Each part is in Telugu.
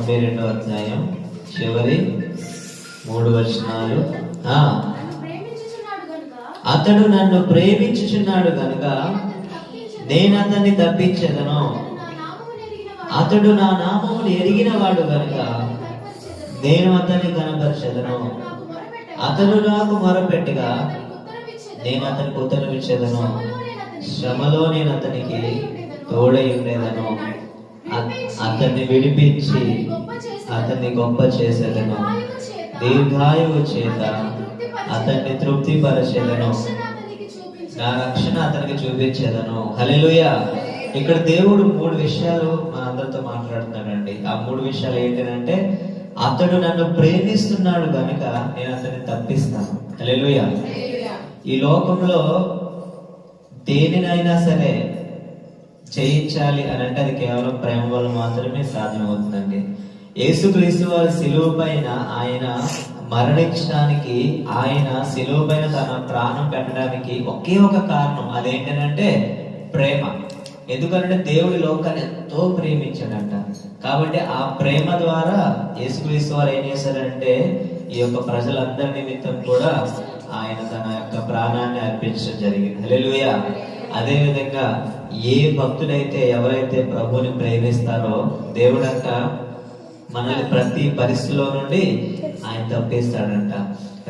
92వ అధ్యాయం చివరి 3 వచనాలు. అతడు నన్ను ప్రేమించుచున్నాడు గనుక నేను అతన్ని తప్పించెదను. అతడు నా నామమును ఎరిగిన వాడు గనుక నేను అతన్ని కనపరచెదను. అతడు నాకు మొరపెట్టగా నేను అతనికి ఉత్తరం ఇచ్చేదను. శ్రమలో నేను అతనికి తోడై ఉండేదను. అతన్ని విడిపించి అతన్ని గొప్ప చేసేదను. దీర్ఘాయువు చేత అతన్ని తృప్తిపరచెదను. నా రక్షణ అతనికి చూపించేదను. హల్లెలూయా. ఇక్కడ దేవుడు 3 విషయాలు మనందరితో మాట్లాడుతున్నాడండి. ఆ 3 విషయాలు ఏంటంటే, అతడు నన్ను ప్రేమిస్తున్నాడు గనుక నేను అతన్ని తప్పిస్తాను. హల్లెలూయా. ఈ లోకంలో దేనినైనా సరే చేయించాలి అని అంటే అది కేవలం ప్రేమ వల్ల మాత్రమే సాధ్యమవుతుందండి. యేసుక్రీస్తు వారి సిలువ పైన ఆయన మరణించడానికి, ఆయన సిలువ పైన తన ప్రాణం పెట్టడానికి ఒకే ఒక కారణం, అదేంటంటే ప్రేమ. ఎందుకంటే దేవుడి లోకాన్ని ఎంతో ప్రేమించాడంట. కాబట్టి ఆ ప్రేమ ద్వారా యేసుక్రీస్తు వారు ఏం చేశారంటే ఈ యొక్క ప్రజలందరి నిమిత్తం కూడా ఆయన తన యొక్క ప్రాణాన్ని అర్పించడం జరిగింది. హల్లెలూయా. అదే విధంగా ఏ భక్తుడైతే ఎవరైతే ప్రభువుని ప్రేమిస్తారో దేవుడంట మనల్ని ప్రతి పరిస్థితిలో నుండి ఆయన తప్పిస్తాడంట.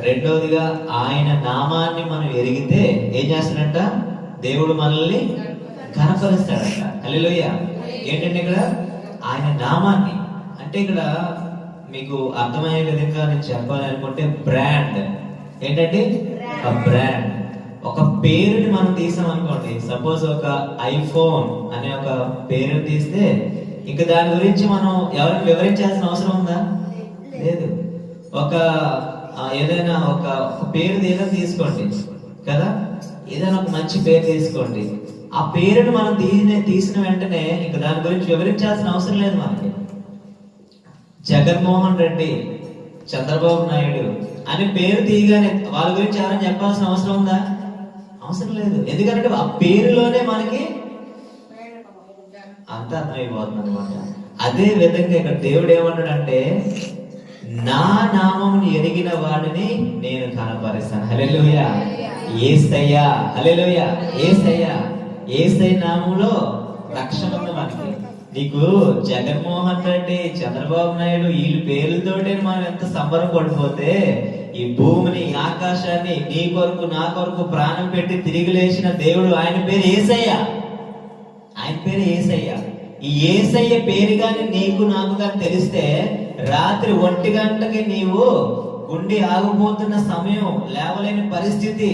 రెండోదిగా ఆయన నామాన్ని మనం ఎరిగితే ఏం చేస్తాడంట, దేవుడు మనల్ని కనపరుస్తాడంట. హల్లెలూయా. ఏంటంటే ఇక్కడ ఆయన నామాన్ని అంటే ఇక్కడ మీకు అర్థమయ్యే విధంగా నేను చెప్పాలి అనుకుంటే బ్రాండ్ ఏంటంటే ఒక బ్రాండ్, ఒక పేరుని మనం తీసాం అనుకోండి. సపోజ్ ఒక ఐఫోన్ అనే ఒక పేరుని తీస్తే ఇంకా దాని గురించి మనం ఎవరికి వివరించాల్సిన అవసరం ఉందా? లేదు. ఒక ఏదైనా ఒక పేరు ఏదైనా తీసుకోండి కదా, ఏదైనా ఒక మంచి పేరు తీసుకోండి. ఆ పేరును మనం తీసిన వెంటనే ఇంకా దాని గురించి వివరించాల్సిన అవసరం లేదు మనకి. జగన్మోహన్ రెడ్డి, చంద్రబాబు నాయుడు అని పేరు తీయగానే వాళ్ళ గురించి ఎవరైనా చెప్పాల్సిన అవసరం ఉందా? అవసరం లేదు. ఎందుకంటే ఆ పేరులోనే మనకి అంత అర్థమైపోతుంది అనమాట. అదే విధంగా ఇక్కడ దేవుడు ఏమన్నాడంటే, నా నామమును ఎరిగిన వాడిని నేను కనపరుస్తాను. హల్లెలూయా. యేసయ్యా. హల్లెలూయా. యేసయ్యా. యేసయ్య నామములో రక్షణ ఉంది మనకి. నీకు జగన్మోహన్ రెడ్డి, చంద్రబాబు నాయుడు వీళ్ళ పేర్లతోటే మనం ఎంత సంబరం పడిపోతే, ఈ భూమిని ఆకాశాన్ని నీ కొరకు నా కొరకు ప్రాణం పెట్టి తిరిగి లేచిన దేవుడు, ఆయన పేరు యేసయ్య. ఆయన పేరు యేసయ్య. ఈ యేసయ్య పేరు గాని నీకు నాకు కానీ తెలిస్తే రాత్రి 1 గంటకి నీవు గుండె ఆగిపోతున్న సమయం, లేవలేని పరిస్థితి,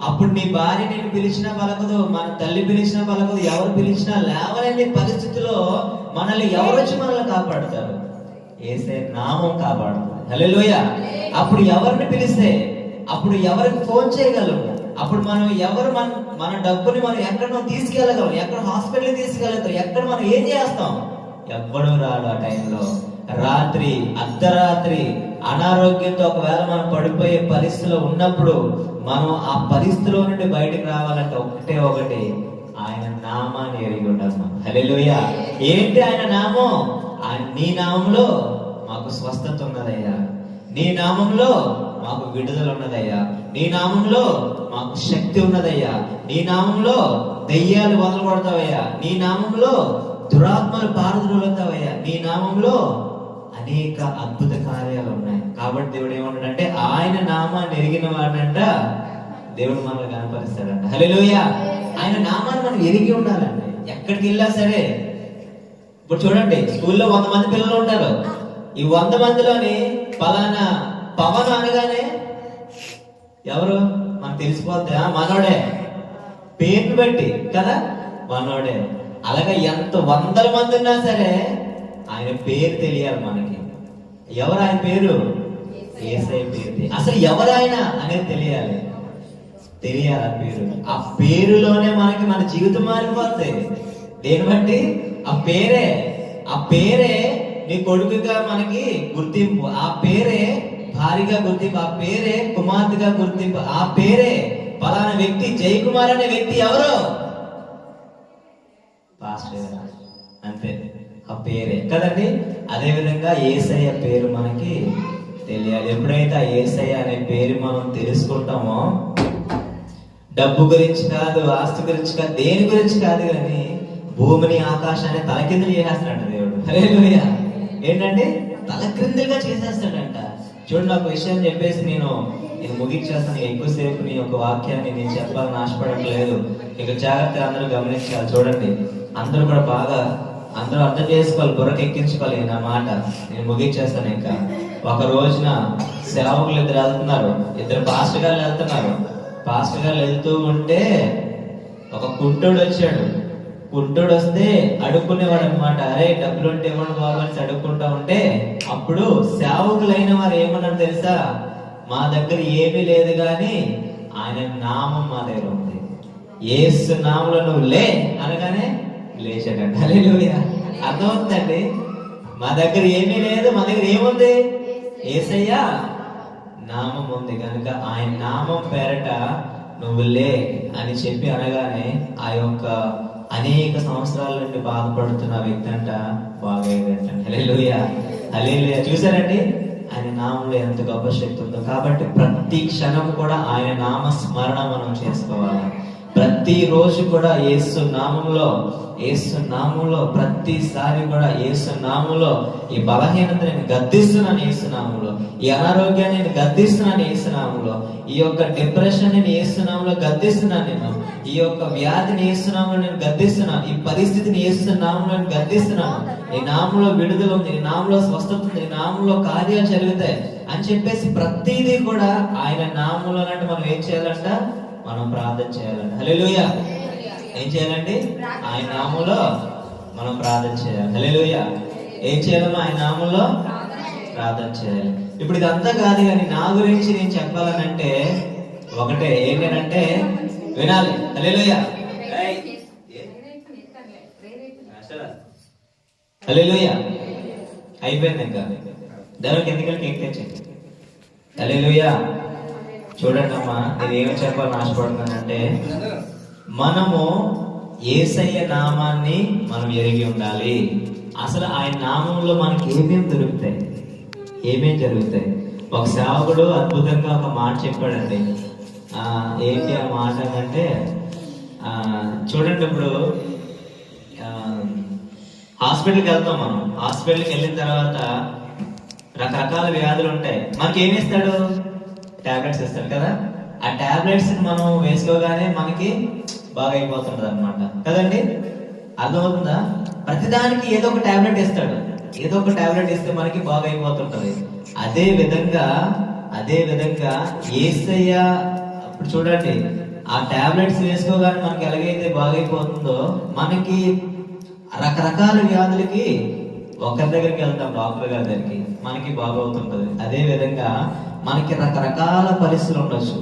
అప్పుడు నీ భార్య నేను పిలిచినా పలకదు, మన తల్లి పిలిచినా పలకదు, ఎవరు పిలిచినా లేవలేని పరిస్థితిలో మనల్ని ఎవరు వచ్చి మనల్ని కాపాడుతారు? యేసయ్య నామం కాపాడుతుంది. హల్లెలూయా. అప్పుడు ఎవరిని పిలిస్తే, అప్పుడు ఎవరికి ఫోన్ చేయగలము, అప్పుడు మనం ఎవరు మన డబ్బుని మనం ఎక్కడో తీసుకెళ్ళగలం, ఎక్కడ హాస్పిటల్ తీసుకెళ్తాం, ఎక్కడ మనం ఏం చేస్తాం? ఎవ్వడు రాడు ఆ టైంలో. రాత్రి అర్ధరాత్రి అనారోగ్యంతో ఒకవేళ మనం పడిపోయే పరిస్థితిలో ఉన్నప్పుడు మనం ఆ పరిస్థితిలో నుండి బయటకు రావాలంటే ఒకటి, ఆయన నామాన్ని ఎరిగి ఉండాలి. హల్లెలూయా. ఏంటి ఆయన నామం? నీ నామంలో మాకు స్వస్థత ఉన్నదయ్యా, నీ నామంలో మాకు విడుదల ఉన్నదయ్యా, నీ నామంలో మాకు శక్తి ఉన్నదయ్యా, నీ నామంలో దెయ్యాలు వదలబడతావయ్యా, నీ నామంలో దురాత్మలు పారదోలుతావయ్యా, నీ నామంలో అనేక అద్భుత కార్యాలు ఉన్నాయి. కాబట్టి దేవుడు ఏమంటాడంటే, ఆయన నామాన్ని ఎరిగిన వాడంట దేవుడు మనల్ని కనపరుస్తాడంట. హల్లెలూయా. ఆయన నామాన్ని మనం ఎరిగి ఉండాలండి. ఎక్కడికి వెళ్ళా సరే, ఇప్పుడు చూడండి, స్కూల్లో 100 మంది పిల్లలు ఉంటారు. ఈ 100 మందిలోని పలానా పవన్ అనగానే ఎవరు మనకు తెలిసిపోద్ది, మనోడే, పేరుని బట్టి కదా, మనోడే. అలాగే ఎంత 100 మంది ఉన్నా సరే ఆయన పేరు తెలియాలి మనకి. ఎవరు ఆయన పేరు? యేసయ్య పేరు. అసలు ఎవరాయన అనేది తెలియాలి ఆ పేరు. ఆ పేరులోనే మనకి మన జీవితం మారిపోతాయి. దేని బట్టి? ఆ పేరే నీ కొడుకుగా మనకి గుర్తింపు, ఆ పేరే భార్యగా గుర్తింపు, ఆ పేరే కుమార్తెగా గుర్తింపు, ఆ పేరే పలానా వ్యక్తి, జయకుమార్ అనే వ్యక్తి ఎవరు? పాస్టర్. అంతే. ఆ పేరే కదండి. అదే విధంగా యేసయ్య పేరు మనకి తెలియాలి. ఎప్పుడైతే ఆ యేసయ్య అనే పేరు మనం తెలుసుకుంటామో, డబ్బు గురించి కాదు, ఆస్తి గురించి కాదు, దేని గురించి కాదు, కానీ భూమిని ఆకాశాన్ని తలకిందులు చేసేస్తాడంట దేవుడు. హల్లెలూయా. ఏంటంటే తలక్రిందులుగా చేసేస్తాడంట. చూడండి, ఒక విషయం చెప్పేసి నేను ముగించేస్తాను. ఎక్కువసేపు నీ యొక్క వాక్యాన్ని నేను చెప్పాలని ఆశపడట్లేదు. ఇక జాగ్రత్తగా అందరూ గమనించాలి. చూడండి, అందరూ కూడా బాగా అందరూ అర్థం చేసుకోవాలి, బుర్రకు ఎక్కించుకోవాలి నా మాట. నేను ముగించేస్తాను. ఇంకా ఒక రోజున సేవకులు ఇద్దరు వెళ్తున్నారు, ఇద్దరు పాస్టర్ గారు వెళ్తున్నారు. పాస్టర్ గారు వెళ్తూ ఉంటే ఒక కుంటోడు వచ్చాడు. కుంటోడు వస్తే అడుక్కునేవాడు అనమాట. అరే డబ్బులు ఉంటే ఇవ్వండి బాబు అని అడుక్కుంటా ఉంటే, అప్పుడు సేవకులైన వారు ఏమన్నారు తెలుసా? మా దగ్గర ఏమీ లేదు కానీ ఆయన నామం మా దగ్గర ఉంది. యేసు నామంలో నువ్వు లే అనగానే లేచాడండి. హల్లెలూయా. అర్థమవుతుందండి. మా దగ్గర ఏమీ లేదు, మా దగ్గర ఏముంది? యేసయ్య నామం ఉంది కనుక ఆయన నామం పేరట నువ్వు లే అని చెప్పి అనగానే ఆ యొక్క అనేక సంవత్సరాల నుండి బాధపడుతున్న వ్యక్తి అంట బాగయ్యేదంట. హల్లెలూయా. హల్లెలూయా. చూసారండి ఆయన నామంలో ఎంత గొప్ప శక్తి ఉందో. కాబట్టి ప్రతి క్షణం కూడా ఆయన నామ స్మరణ మనం చేసుకోవాలి. ప్రతి రోజు కూడా యేసు నామంలో ప్రతిసారి కూడా యేసు నామంలో ఈ బలహీనత నేను గద్దిస్తున్నాను, యేసు నామంలో ఈ అనారోగ్యాన్ని నేను గద్దిస్తున్నాను, యేసు నామంలో ఈ యొక్క డిప్రెషన్ నేను యేసు నామంలో గద్దిస్తున్నాను, నేను ఈ యొక్క వ్యాధిని యేసు నామంలో నేను గద్దిస్తున్నాను, ఈ పరిస్థితిని యేసు నామంలో నేను గద్దిస్తున్నాను. ఈ నామంలో విడుదల ఉంది, ఈ నామంలో స్వస్థత ఉంది, ఈ నామంలో కార్యాలు జరుగుతాయి అని చెప్పేసి ప్రతిదీ కూడా ఆయన నామంలో అంటే మనం ఏం చేయాలంట? మనం ప్రార్థన చేయాలండి. హల్లెలూయా. ఏం చేయాలండి? ఆయన నామంలో మనం ప్రార్థన చేయాలి. హల్లెలూయా. ఏం చేయాలమ్మా? ఆయన నామంలో ప్రార్థన చేయాలి. ఇప్పుడు ఇదంతా కాదు కానీ నా గురించి నేను చెప్పాలనంటే ఒకటే, ఏంటంటే వినాలి. హల్లెలూయా. హల్లెలూయా. అయిపోయింది. ఇంకా దేవునికి ఎందుకంటే కేక్ తెచ్చి. హల్లెలూయా. చూడండి అమ్మా, నేను ఏమి చెప్పాలని ఆశపడుతున్నానంటే, మనము యేసయ్య నామాన్ని మనం ఎరిగి ఉండాలి. అసలు ఆయన నామంలో మనకి ఏమేమి దొరుకుతాయి, ఏమేమి జరుగుతాయి. ఒక సేవకుడు అద్భుతంగా ఒక మాట చెప్పాడండి. ఏంటి ఆ మాట అంటే, చూడండి, ఇప్పుడు హాస్పిటల్కి వెళ్తాం. మనం హాస్పిటల్కి వెళ్ళిన తర్వాత రకరకాల వ్యాధులు ఉంటాయి. మనకి ఏమి ఇస్తాడు? టాబ్లెట్స్ ఇస్తాడు కదా. ఆ టాబ్లెట్స్ మనం వేసుకోగానే మనకి బాగా అయిపోతుంటది అనమాట కదండి. అర్థమవుతుందా? ప్రతిదానికి ఏదో ఒక టాబ్లెట్ ఇస్తాడు, ఏదో ఒక టాబ్లెట్ ఇస్తే మనకి బాగా అయిపోతుంటది. అదే విధంగా యేసయ్య ఇప్పుడు చూడండి, ఆ టాబ్లెట్స్ వేసుకోగానే మనకి ఎలాగైతే బాగైపోతుందో, మనకి రకరకాల వ్యాధులకి ఒకరి దగ్గరికి వెళ్తాం, డాక్టర్ గారి దగ్గరికి, మనకి బాగవుతుంటది. అదే విధంగా మనకి రకరకాల పరిస్థితులు ఉండొచ్చు.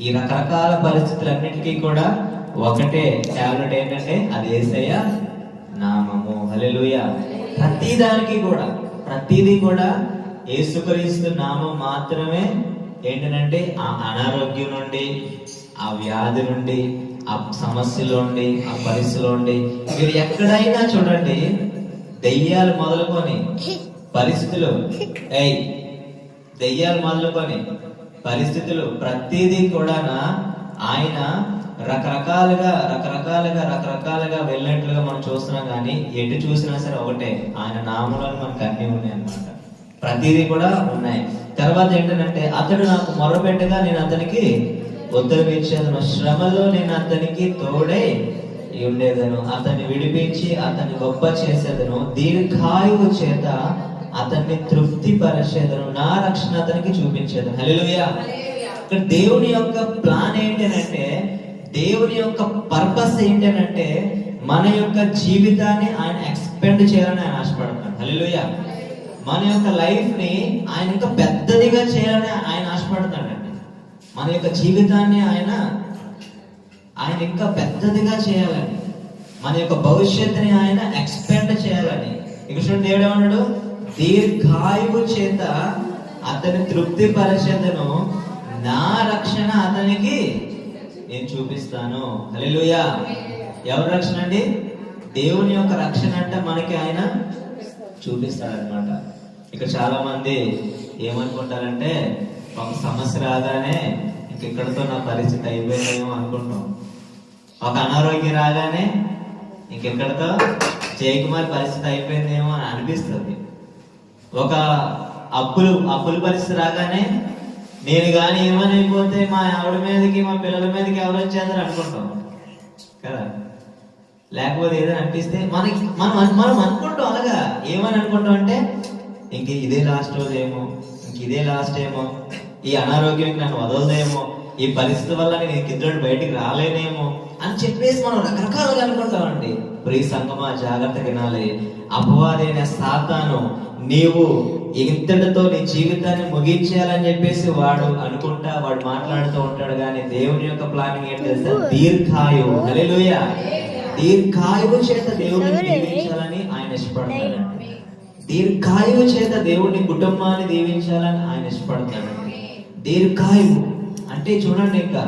ఈ రకరకాల పరిస్థితులన్నిటికీ కూడా ఒకటే టాబ్లెట్ ఏంటంటే అది యేసయ్య నామము. హల్లెలూయా. ప్రతిదీ కూడా యేసుక్రీస్తు నామం మాత్రమే ఏంటంటే ఆ అనారోగ్యం నుండి, ఆ వ్యాధి నుండి, ఆ సమస్యలో ఉండి, ఆ పరిస్థితిలో ఉండి, మీరు ఎక్కడైనా చూడండి, దెయ్యాలు మొదలుకొని పరిస్థితులు ప్రతిదీ కూడా ఆయన రకరకాలుగా వెళ్ళినట్లుగా మనం చూస్తున్నాం. కానీ ఎటు చూసినా సరే ఒకటే, ఆయన నామంలో మనకు అన్ని ఉన్నాయి అన్నమాట. ప్రతిదీ కూడా ఉన్నాయి. తర్వాత ఏంటంటే, అతడు నాకు మొరపెట్టగా నేను అతనికి ఉత్తరం ఇచ్చేదను, శ్రమలో నేను అతనికి తోడై ఉండేదను, అతన్ని విడిపించి అతన్ని గొప్ప చేసేదను, దీర్ఘాయువు చేత అతన్ని తృప్తి పరిచేదను, నా రక్షణ అతనికి చూపించేదను. హల్లెలూయా. ఇక్కడ దేవుని యొక్క ప్లాన్ ఏంటంటే, దేవుని యొక్క పర్పస్ ఏంటంటే, మన యొక్క జీవితాన్ని ఆయన ఎక్స్పెండ్ చేయాలని ఆయన ఆశపడుతున్నాడు. హల్లెలూయా. మన యొక్క లైఫ్ ని ఆయన ఇంకా పెద్దదిగా చేయాలని ఆయన ఆశపడుతున్నాడండి. మన యొక్క జీవితాన్ని ఆయన ఇంకా పెద్దదిగా చేయాలని, మన యొక్క భవిష్యత్తుని ఆయన ఎక్స్పెండ్ చేయాలని. ఇక్కడ చూడండి, దేవుడు ఏమన్నాడు? దీర్ఘాయువు చేత అతని తృప్తి పరిచేదను, నా రక్షణ అతనికి నేను చూపిస్తాను. హల్లెలూయా. ఎవరి రక్షణ అండి? దేవుని యొక్క రక్షణ అంటే మనకి ఆయన చూపిస్తాడనమాట. ఇక చాలా మంది ఏమనుకుంటారంటే ఒక సమస్య రాగానే ఇంకెక్కడితో నా పరిస్థితి అయిపోయిందేమో అనుకుంటాం. ఒక అనారోగ్యం రాగానే ఇంకెక్కడితో జయకుమార్ పరిస్థితి అయిపోయిందేమో అని అనిపిస్తుంది. ఒక అప్పుల పరిస్థితి రాగానే నేను కానీ ఏమని అయిపోతే మా ఆవిడ మీదకి మా పిల్లల మీదకి ఎవరు వచ్చేస్తారు అనుకుంటాం కదా. లేకపోతే ఏదైనా అనిపిస్తే మనం అనుకుంటాం. అలాగా ఏమని అనుకుంటాం అంటే ఇంక ఇదే లాస్ట్ రోజు ఏమో, ఇంక ఇదే లాస్ట్ ఏమో, ఈ అనారోగ్యం నన్ను వదలదేమో, ఈ పరిస్థితి వల్ల నేను ఇంకిద్దరు బయటికి రాలేనేమో అని చెప్పేసి మనం రకరకాలుగా అనుకుంటామండి. ప్రియ సంగమా, జాగ్రత్త వినాలి. అపవాదైన సాతాను నీవు ఇంతటితో నీ జీవితాన్ని ముగించేయాలని చెప్పేసి వాడు మాట్లాడుతూ ఉంటాడు. కానీ దేవుని యొక్క ప్లానింగ్ ఏంటి తెలుసా? దీర్ఘాయువు. హల్లెలూయా. దీర్ఘాయువు చేత దేవుడిని దీవించాలని ఆయన ఇష్టపడతాడు. దీర్ఘాయువు చేత దేవుడిని కుటుంబాన్ని దీవించాలని ఆయన ఇష్టపడతాడు. దీర్ఘాయువు అంటే చూడండి, ఇంకా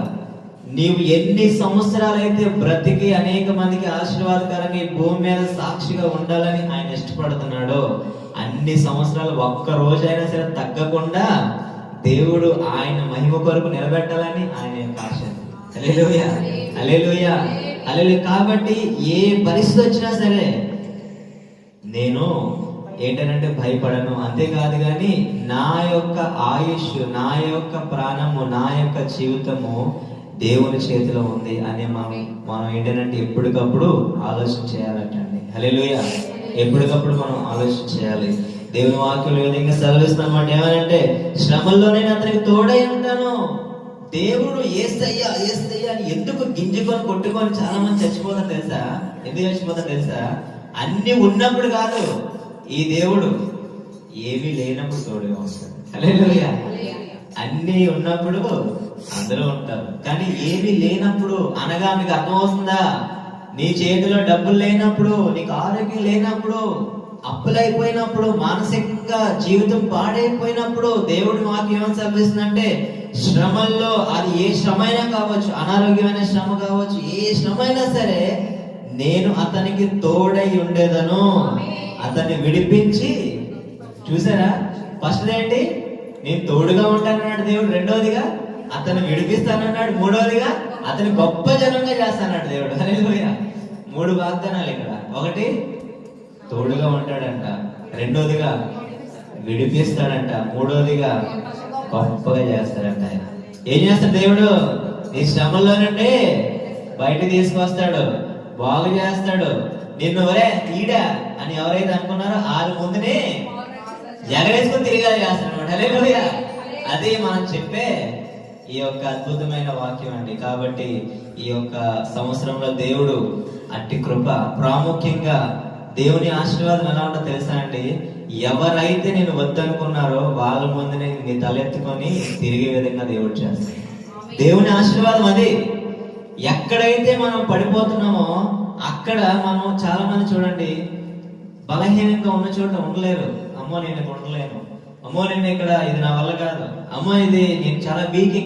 నీవు ఎన్ని సంవత్సరాలైతే బ్రతికి అనేక మందికి ఆశీర్వాదకరంగా ఈ భూమి మీద సాక్షిగా ఉండాలని ఆయన ఇష్టపడుతున్నాడో అన్ని సంవత్సరాలు ఒక్క రోజైనా సరే తగ్గకుండా దేవుడు ఆయన మహిమ కొరకు నిలబెట్టాలని ఆయన ఆశ. హల్లెలూయా, హల్లెలూయా, హల్లెలూయా. కాబట్టి ఏ పరిస్థితి వచ్చినా సరే నేను ఏంటంటే భయపడను. అంతేకాదు కానీ నా యొక్క ఆయుష్, నా యొక్క ప్రాణము, నా యొక్క జీవితము దేవుని చేతిలో ఉంది అని మనం ఏంటంటే ఎప్పటికప్పుడు ఆలోచన చేయాలంటండి. హల్లెలూయా. ఎప్పటికప్పుడు మనం ఆలోచన చేయాలి. దేవుని వాక్యం ఏ విధంగా సెలవిస్తామంట, ఏమనంటే శ్రమల్లో నేను అతనికి తోడై ఉంటాను. దేవుడు యేసయ్యా యేసయ్యా అని ఎందుకు గింజుకొని కొట్టుకొని చాలా మంది చచ్చిపోతారు తెలుసా? ఎందుకు చచ్చిపోతారు తెలుసా? అన్ని ఉన్నప్పుడు కాదు, ఈ దేవుడు ఏమీ లేనప్పుడు తోడుగా ఉంటాడు. హల్లెలూయా. అన్ని ఉన్నప్పుడు అందరూ ఉంటారు, కానీ ఏమీ లేనప్పుడు అనగా మీకు అర్థమవుతుందా? నీ చేతిలో డబ్బులు లేనప్పుడు, నీకు ఆరోగ్యం లేనప్పుడు, అప్పులైపోయినప్పుడు, మానసికంగా జీవితం పాడైపోయినప్పుడు దేవుడి వాక్యం ఏమని సెలవిస్తుందంటే శ్రమల్లో, అది ఏ శ్రమ అయినా కావచ్చు, అనారోగ్యమైన శ్రమ కావచ్చు, ఏ శ్రమ అయినా సరే నేను అతనికి తోడై ఉండేదను, అతన్ని విడిపించి. చూసారా? ఫస్ట్ ఏంటి? నేను తోడుగా ఉంటానన్నాడు దేవుడు. రెండవదిగా అతన్ని విడిపిస్తానన్నాడు. మూడవదిగా అతని గొప్ప జనంగా చేస్తానన్నాడు దేవుడు. హల్లెలూయా. 3 వాగ్దానాలు ఇక్కడ. ఒకటి తోడుగా ఉంటాడంట, రెండోదిగా విడిపిస్తాడంట, మూడోదిగా గొప్పగా చేస్తాడంట. ఆయన ఏం చేస్తాడు దేవుడు? నీ శ్రమల్లో నుండి బయట తీసుకొస్తాడు, బాగు చేస్తాడు. నిన్ను వరే ఈడా అని ఎవరైతే అనుకున్నారో వాళ్ళ ముందునే ఎగరేసుకుని తిరిగా చేస్తాడు. హల్లెలూయా. అదే మనం చెప్పే ఈ యొక్క అద్భుతమైన వాక్యం అండి. కాబట్టి ఈ యొక్క సంవత్సరంలో దేవుడు అట్టి కృప, ప్రాముఖ్యంగా దేవుని ఆశీర్వాదం ఎలా ఉంటుందో తెలుసా అండి? ఎవరైతే నేను వద్దనుకున్నారో వాళ్ళ ముందు నీ తలెత్తుకొని తిరిగే విధంగా దేవుడు చేస్తాడు. దేవుని ఆశీర్వాదం అది. ఎక్కడైతే మనం పడిపోతున్నామో అక్కడ మనం చాలా మంది చూడండి బలహీనంగా ఉన్న చోట ఉండలేరు. అమ్మో నేను ఇక్కడ ఉండలేను, అమ్మో నేను ఇక్కడ ఇది నా వల్ల కాదు, అమ్మో ఇది నేను చాలా వీక్,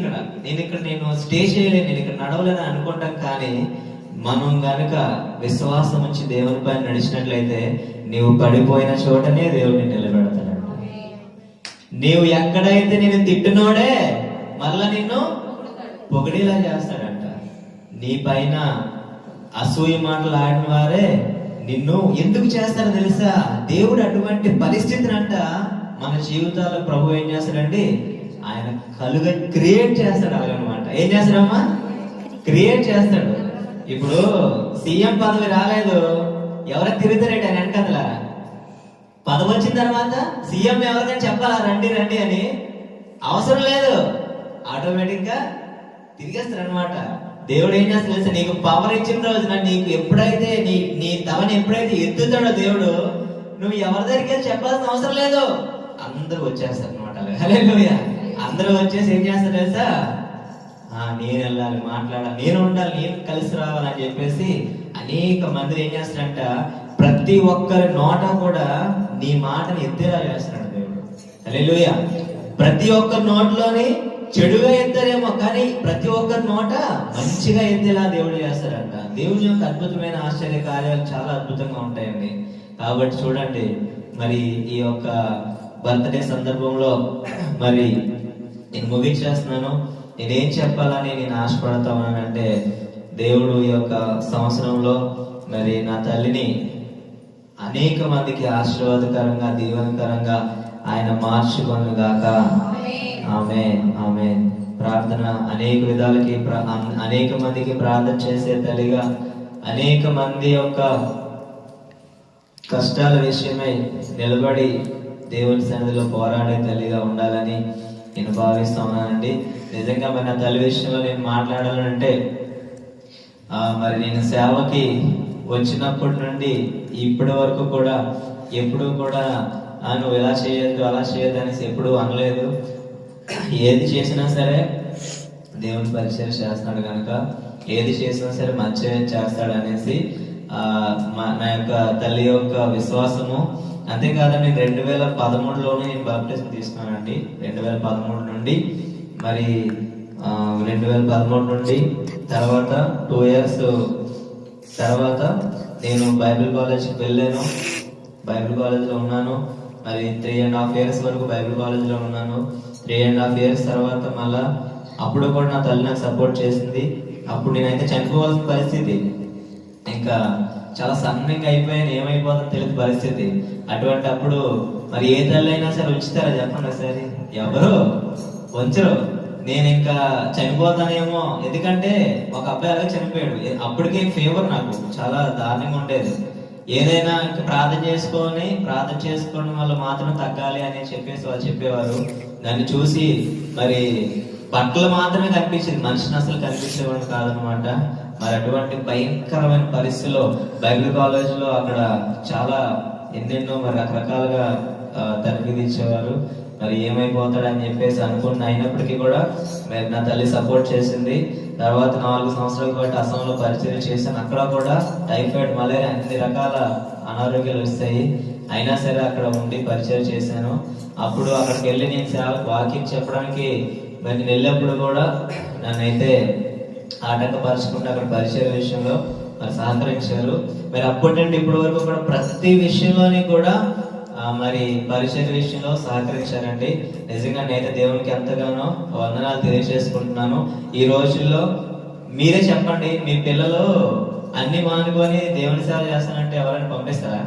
నేను స్టే చేయలేను, నేను ఇక్కడ నడవలేను అనుకుంటాం. కానీ మనం గనుక విశ్వాసం ఉంచి దేవుని పైన నడిచినట్లయితే నీవు పడిపోయిన చోటనే దేవుడిని నిలబెడతాడంట. నీవు ఎక్కడైతే నేను తిట్టినోడే మళ్ళా నిన్ను పొగిడేలా చేస్తాడంట. నీ పైన అసూయ మాటలు ఆడిన వారే నిన్ను ఎందుకు చేస్తారో తెలుసా? దేవుడు అటువంటి పరిస్థితిని అంట మన జీవితాల్లో ప్రభు ఏం చేస్తాడండి? ఆయన క్రియేట్ చేస్తాడు. అలాగనమాట. ఏం చేస్తాడమ్మా? క్రియేట్ చేస్తాడు. ఇప్పుడు సీఎం పదవి రాలేదు, ఎవరైనా తిరుగుతారేంటి ఆయన వెనకదలా? పదవి వచ్చిన తర్వాత సీఎం ఎవరికైనా చెప్పాలా రండి రండి అని? అవసరం లేదు, ఆటోమేటిక్ గా తిరిగేస్తాడు అనమాట. దేవుడు ఏం చేస్తాడు తెలుసా? నీకు పవర్ ఇచ్చిన రోజున నీకు ఎప్పుడైతే నీ తవని ఎప్పుడైతే ఎత్తుతాడో దేవుడు, నువ్వు ఎవరి దగ్గరికి చెప్పాల్సిన అవసరం లేదు, అందరూ వచ్చేస్తారు అనమాట. హల్లెలూయా. అందరూ వచ్చేసి ఏం చేస్తారు తెలుసా? నేను వెళ్ళాలి, మాట్లాడాలి, నేను ఉండాలి, నేను కలిసి రావాలని చెప్పేసి అనేక మంది ఏం చేస్తాడంట, ప్రతి ఒక్కరి నోట కూడా నీ మాటని ఎత్తేలా చేస్తాడు దేవుడు. హల్లెలూయా. ప్రతి ఒక్కరి నోట్లోని చెడుగా ఎత్తారేమో, కానీ ప్రతి ఒక్కరి నోట మంచిగా ఎత్తేలా దేవుడు చేస్తారంట. దేవుని యొక్క అద్భుతమైన ఆశ్చర్య కార్యాలు చాలా అద్భుతంగా ఉంటాయండి. కాబట్టి చూడండి, మరి ఈ యొక్క బర్త్డే సందర్భంలో మరి నేను ముగించేస్తున్నాను. నేనేం చెప్పాలని నేను ఆశపడతా ఉన్నానంటే, దేవుడు ఈ యొక్క సంవత్సరంలో మరి నా తల్లిని అనేక మందికి ఆశీర్వాదకరంగా, దీవెనకరంగా ఆయన మార్చుకొను గాక. ఆమేన్, ఆమేన్. ప్రార్థన అనేక విధాలకి, అనేక మందికి ప్రార్థన చేసే తల్లిగా, అనేక మంది యొక్క కష్టాల విషయమై నిలబడి దేవుని సన్నిధిలో పోరాడే తల్లిగా ఉండాలని నేను భావిస్తా ఉన్నానండి. నిజంగా మరి నా తల్లి విషయంలో నేను మాట్లాడాలంటే, మరి నేను సేవకి వచ్చినప్పటి నుండి ఇప్పటి వరకు కూడా ఎప్పుడు కూడా నువ్వు ఇలా చేయొద్దు, అలా చేయొద్దు అనేసి ఎప్పుడు అనలేదు. ఏది చేసినా సరే దేవుని పరిచయం చేస్తున్నాడు కనుక ఏది చేసినా సరే మంచిగా చేస్తాడు అనేసి నా యొక్క తల్లి యొక్క విశ్వాసము. అంతేకాదండి, 2013లోనే నేను బాప్టిజం తీసుకున్నానండి. 2013 నుండి మరి 2013 నుండి తర్వాత 2 years తర్వాత నేను బైబిల్ కాలేజ్కి వెళ్ళాను. బైబిల్ కాలేజ్లో ఉన్నాను. మరి 3.5 years వరకు బైబిల్ కాలేజ్లో ఉన్నాను. 3.5 years తర్వాత మళ్ళా అప్పుడు కూడా నా తల్లి నాకు సపోర్ట్ చేసింది. అప్పుడు నేనైతే చనిపోవాల్సిన పరిస్థితి, ఇంకా చాలా సన్నంగా అయిపోయాను, ఏమైపోతుందో తెలియని పరిస్థితి. అటువంటి అప్పుడు మరి ఏ తల్లి అయినా సరే ఉంచుతారా చెప్పండి ఒకసారి? ఎవరు ఉంచరు. నేను ఇంకా చనిపోతానేమో, ఎందుకంటే ఒక అబ్బాయి అలాగే చనిపోయాడు. అప్పటికే ఫీవర్ నాకు చాలా దారుణంగా ఉండేది. ఏదైనా ప్రార్థన చేసుకోవడం వల్ల మాత్రం తగ్గాలి అని చెప్పేసి వాళ్ళు చెప్పేవారు. దాన్ని చూసి మరి బట్టలు మాత్రమే కనిపించింది, మనిషిని అసలు కనిపించేవాడు కాదనమాట. మరి అటువంటి భయంకరమైన పరిస్థితిలో బైబిల్ కాలేజ్లో అక్కడ చాలా ఎన్నెన్నో మరి రకరకాలుగా తరగతి ఇచ్చేవారు. మరి ఏమైపోతాడని చెప్పేసి అనుకున్న అయినప్పటికీ కూడా మరి నా తల్లి సపోర్ట్ చేసింది. తర్వాత 4 సంవత్సరాల పాటు అస్సాంలో పరిచయం చేశాను. అక్కడ కూడా టైఫాయిడ్, మలేరియా అన్ని రకాల అనారోగ్యాలు వస్తాయి. అయినా సరే అక్కడ ఉండి పరిచయం చేశాను. అప్పుడు అక్కడికి వెళ్ళి నేను సేవకు వాకింగ్ చెప్పడానికి మరి వెళ్ళినప్పుడు కూడా నన్నైతే ఆటంకపరచుకుంటే అక్కడ పరిచయం విషయంలో మరి సహకరించారు. మరి అప్పటి నుండి ఇప్పటి వరకు కూడా ప్రతి విషయంలోని కూడా మరి పరిచయ విషయంలో సహకరించారండి. నిజంగా నేనైతే దేవునికి ఎంతగానో వందనాలు తెలియజేసుకుంటున్నాను. ఈ రోజుల్లో మీరే చెప్పండి, మీ పిల్లలు అన్ని మానుకొని దేవుని సేవ చేస్తానంటే ఎవరైనా పంపిస్తారా?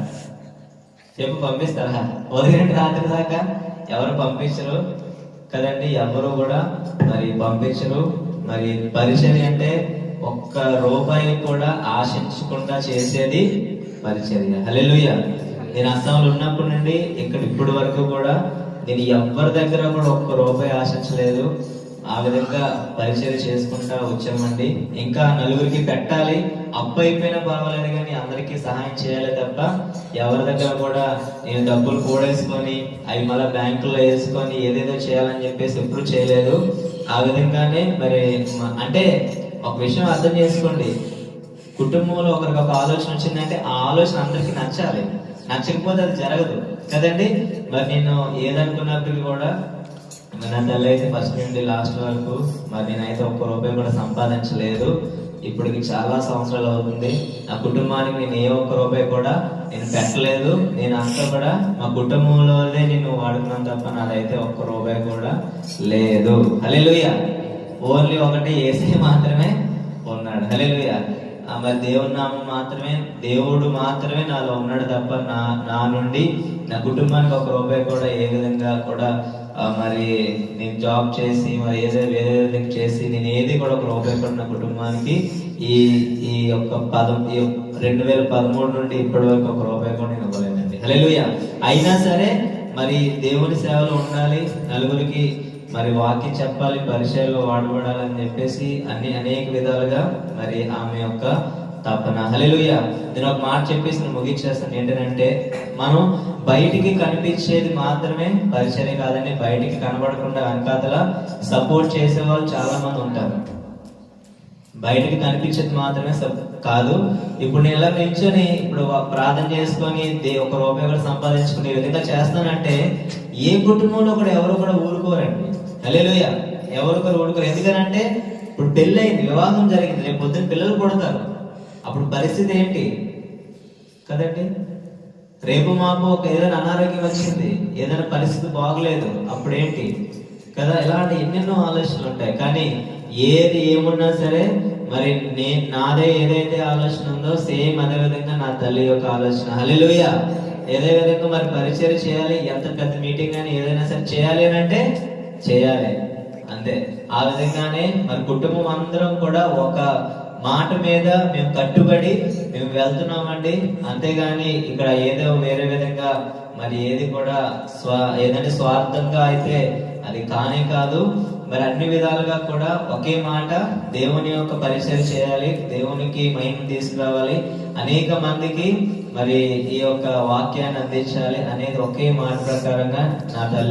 పంపిస్తారా? ఉదయం రాత్రి దాకా ఎవరు పంపించరు కదండి, ఎవరు కూడా మరి పంపించరు. మరి పరిచర్య అంటే ఒక్క రూపాయి కూడా ఆశించకుండా చేసేది పరిచర్య. హల్లెలూయా. నేను అస్సాంలో ఉన్నప్పటి నుండి ఇప్పటి వరకు కూడా నేను ఎవరి దగ్గర కూడా ఒక్క రూపాయి ఆశించలేదు. ఆ విధంగా పరిచర్య చేసుకుంటా వచ్చామండి. ఇంకా నలుగురికి పెట్టాలి, అప్పు అయిపోయినా పర్వాలేదు కానీ అందరికీ సహాయం చేయాలి తప్ప ఎవరి దగ్గర కూడా నేను డబ్బులు కూడేసుకొని అవి మళ్ళీ బ్యాంకులో వేసుకొని ఏదేదో చేయాలని చెప్పేసి ఎప్పుడు చేయలేదు. ఆ విధంగానే మరి అంటే ఒక విషయం అర్థం చేసుకోండి, కుటుంబంలో ఒకరికి ఒక ఆలోచన వచ్చిందంటే ఆ ఆలోచన అందరికీ నచ్చాలి. నచ్చకపోతే అది జరగదు కదండి. మరి నేను ఏదనుకున్నప్పటికీ కూడా నా తల్లి అయితే ఫస్ట్ నుండి లాస్ట్ వరకు మరి నేనైతే ఒక్క రూపాయి కూడా సంపాదించలేదు. ఇప్పటికి చాలా సంవత్సరాలు అవుతుంది. నా కుటుంబానికి నేను ఏ ఒక్క రూపాయి కూడా నేను పెట్టలేదు. నేను అంతా కూడా మా కుటుంబంలోనే నేను వాడుకున్నాను తప్ప నాదైతే ఒక్క రూపాయి కూడా లేదు. హల్లెలూయా. ఓన్లీ ఒకటి యేసయ్య మాత్రమే ఉన్నాడు. హల్లెలూయా. మరి దేవుని నామం మాత్రమే, దేవుడు మాత్రమే నాలో ఉన్నాడు తప్ప నా నుండి నా కుటుంబానికి ఒక రూపాయి కూడా ఏ విధంగా కూడా మరి నేను జాబ్ చేసి మరి ఏదో చేసి నేను ఏది కూడా ఒక రూపాయి కూడా నా కుటుంబానికి ఈ యొక్క 2013 నుండి ఇప్పటి వరకు ఒక రూపాయి కూడా నేను ఇవ్వలేదండి. హల్లెలూయా. అయినా సరే మరి దేవుని సేవలో ఉండాలి, నలుగురికి మరి వాక్యం చెప్పాలి, పరిచయాల్లో వాడబడాలని చెప్పేసి అనేక విధాలుగా మరి ఆమె యొక్క తపన. హల్లెలూయా. నేను ఒక మాట చెప్పేసి నేను ముగించేస్తాను. ఏంటంటే మనం బయటికి కనిపించేది మాత్రమే పరిచర్య కాదండి. బయటికి కనబడకుండా వెనకాతల సపోర్ట్ చేసే వాళ్ళు చాలా మంది ఉంటారు. బయటికి కనిపించేది మాత్రమే కాదు. ఇప్పుడు నేను ఇలా నిల్చొని ఇప్పుడు ప్రార్థన చేసుకొని ఒక రూపాయి కూడా సంపాదించుకుని ఈ విధంగా చేస్తానంటే ఏ కుటుంబంలో కూడా ఎవరు కూడా ఊరుకోరండి. హల్లెలూయా. ఎవరికొరు ఊడుకోరు. ఎందుకనంటే ఇప్పుడు పెళ్ళి అయింది, వివాహం జరిగింది, రేపు పొద్దున్న పిల్లలు పుడతారు. అప్పుడు పరిస్థితి ఏంటి కదండి? రేపు మాపు ఒక ఏదైనా అనారోగ్యం వచ్చింది, ఏదైనా పరిస్థితి బాగలేదు, అప్పుడేంటి కదా? ఇలాంటి ఎన్నెన్నో ఆలోచనలు ఉంటాయి. కానీ ఏది ఏమున్నా సరే మరి నాదే ఏదైతే ఆలోచన ఉందో సేమ్ అదే విధంగా నా తల్లి యొక్క ఆలోచన. హల్లెలూయా. ఏదే విధంగా మరి పరిచయం చేయాలి, ఎంత పెద్ద మీటింగ్ అని ఏదైనా సరే చేయాలి అని అంటే చేయాలి అంతే. ఆ విధంగానే మరి కుటుంబం అందరం కూడా ఒక మాట మీద మేము కట్టుబడి మేము వెళ్తున్నామండి. అంతేగాని ఇక్కడ ఏదో వేరే విధంగా మరి ఏది కూడా ఏదంటే స్వార్థంగా అయితే అది కానే కాదు. మరి అన్ని విధాలుగా కూడా ఒకే మాట, దేవుని యొక్క పరిచయం చేయాలి, దేవునికి మహిమ తీసుకురావాలి, అనేక మందికి మరి ఈ యొక్క వాక్యాన్ని అందించాలి అనేది ఒకే మాట ప్రకారంగా నా తల్లి